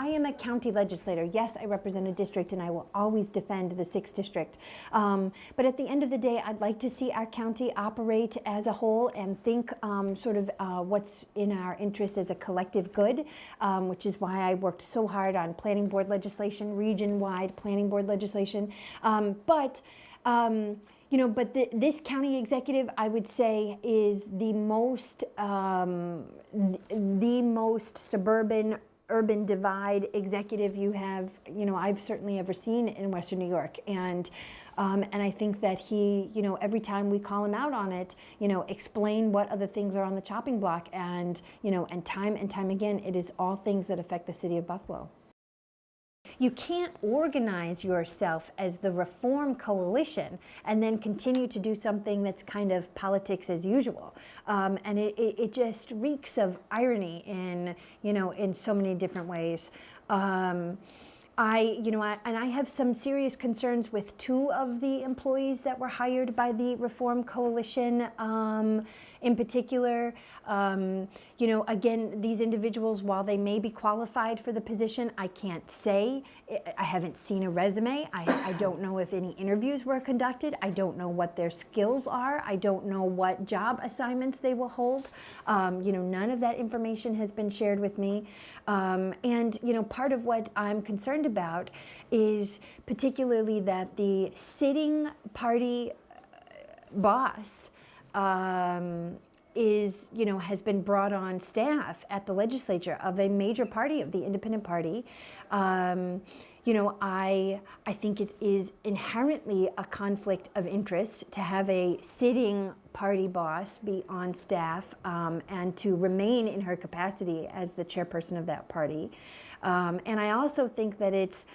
I am a county legislator. Yes, I represent a district and I will always defend the 6th district. But at the end of the day, I'd like to see our county operate as a whole and think what's in our interest as a collective good, which is why I worked so hard on planning board legislation, region-wide planning board legislation. This county executive, I would say, is the most suburban, urban divide executive I've certainly ever seen in Western New York. And I think that he, every time we call him out on it, explain what other things are on the chopping block, and time again, it is all things that affect the city of Buffalo. You can't organize yourself as the Reform Coalition and then continue to do something that's kind of politics as usual. And it just reeks of irony in so many different ways. I have some serious concerns with 2 of the employees that were hired by the Reform Coalition in particular. Again, these individuals, while they may be qualified for the position, I can't say. I haven't seen a resume. I don't know if any interviews were conducted. I don't know what their skills are. I don't know what job assignments they will hold. None of that information has been shared with me. Part of what I'm concerned about is particularly that the sitting party boss has been brought on staff at the legislature of a major party, of the Independent Party. I think it is inherently a conflict of interest to have a sitting party boss be on staff and to remain in her capacity as the chairperson of that party. And I also think that it's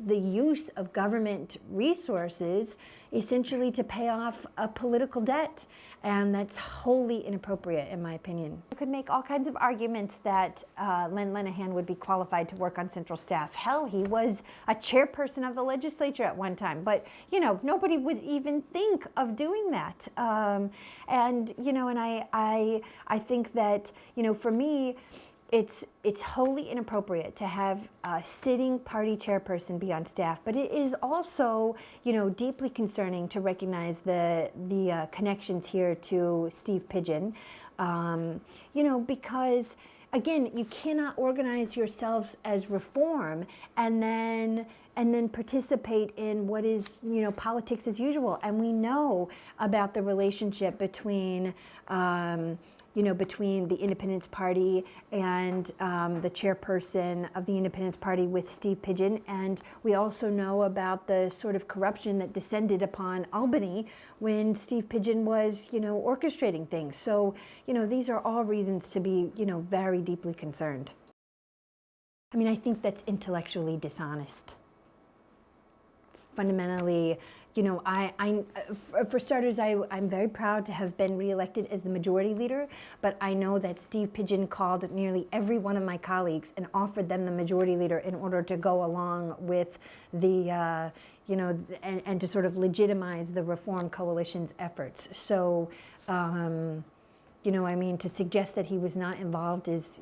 the use of government resources essentially to pay off a political debt, and that's wholly inappropriate in my opinion. You could make all kinds of arguments that Len Lenahan would be qualified to work on central staff. Hell, he was a chairperson of the legislature at one time, but nobody would even think of doing that. I think that for me, it's wholly inappropriate to have a sitting party chairperson be on staff, but it is also, deeply concerning to recognize the connections here to Steve Pigeon, because again, you cannot organize yourselves as Reform and then participate in what is, politics as usual. And we know about the relationship between between the Independence Party and the chairperson of the Independence Party with Steve Pigeon. And we also know about the sort of corruption that descended upon Albany when Steve Pigeon was, orchestrating things. So, these are all reasons to be, very deeply concerned. I mean, I think that's intellectually dishonest. It's fundamentally, for starters, I'm very proud to have been reelected as the majority leader, but I know that Steve Pigeon called nearly every one of my colleagues and offered them the majority leader in order to go along with the, and to sort of legitimize the Reform Coalition's efforts. So, to suggest that he was not involved is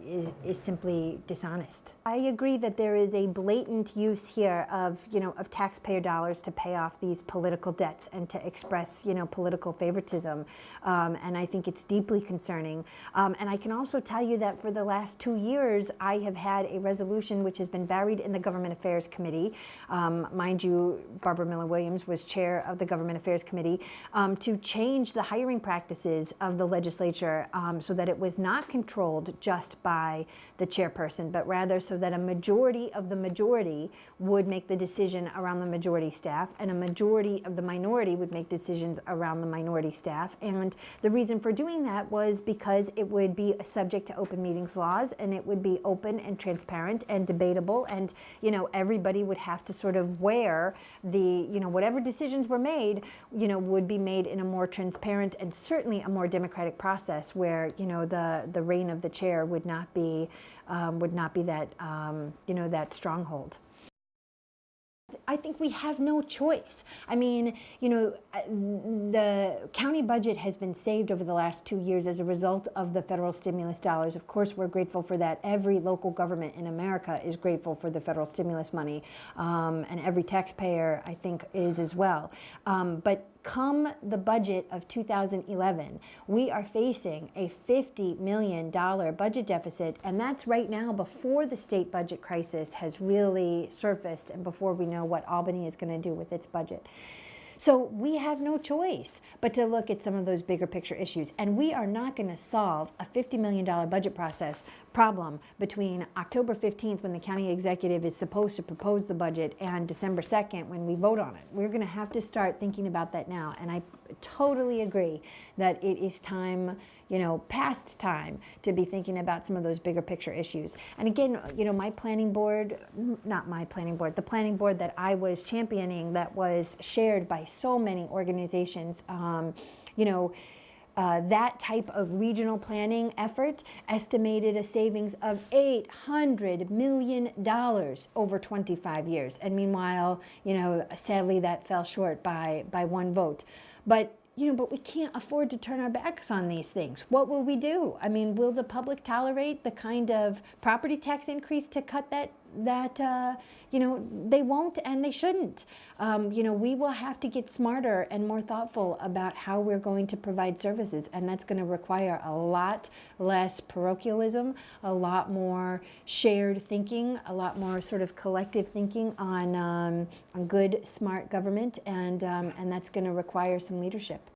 simply dishonest. I agree that there is a blatant use here of taxpayer dollars to pay off these political debts and to express, political favoritism. And I think it's deeply concerning. And I can also tell you that for the last 2 years, I have had a resolution which has been varied in the Government Affairs Committee. Mind you, Barbara Miller-Williams was chair of the Government Affairs Committee, to change the hiring practices of the legislature so that it was not controlled just by the chairperson, but rather so that a majority of the majority would make the decision around the majority staff, and a majority of the minority would make decisions around the minority staff. And the reason for doing that was because it would be subject to open meetings laws, and it would be open and transparent and debatable, and everybody would have to sort of wear the, whatever decisions were made, would be made in a more transparent and certainly a more democratic process, where the reign of the chair would not be that that stronghold. I think we have no choice. I mean, you know, the county budget has been saved over the last 2 years as a result of the federal stimulus dollars. Of course, we're grateful for that. Every local government in America is grateful for the federal stimulus money, and every taxpayer, I think, is as well. But come the budget of 2011, we are facing a $50 million budget deficit, and that's right now before the state budget crisis has really surfaced and before we know what Albany is going to do with its budget. So we have no choice but to look at some of those bigger picture issues. And we are not going to solve a $50 million budget problem between October 15th, when the county executive is supposed to propose the budget, and December 2nd, when we vote on it. We're going to have to start thinking about that now. And I totally agree that it is time, you know, past time to be thinking about some of those bigger picture issues. And again, you know, the planning board that I was championing, that was shared by so many organizations, you know, that type of regional planning effort estimated a savings of $800 million over 25 years. And meanwhile, you know, sadly that fell short by one vote. But we can't afford to turn our backs on these things. What will we do? I mean, will the public tolerate the kind of property tax increase to cut that they won't and they shouldn't. We will have to get smarter and more thoughtful about how we're going to provide services, and that's going to require a lot less parochialism, a lot more shared thinking, a lot more sort of collective thinking on good, smart government, and that's going to require some leadership.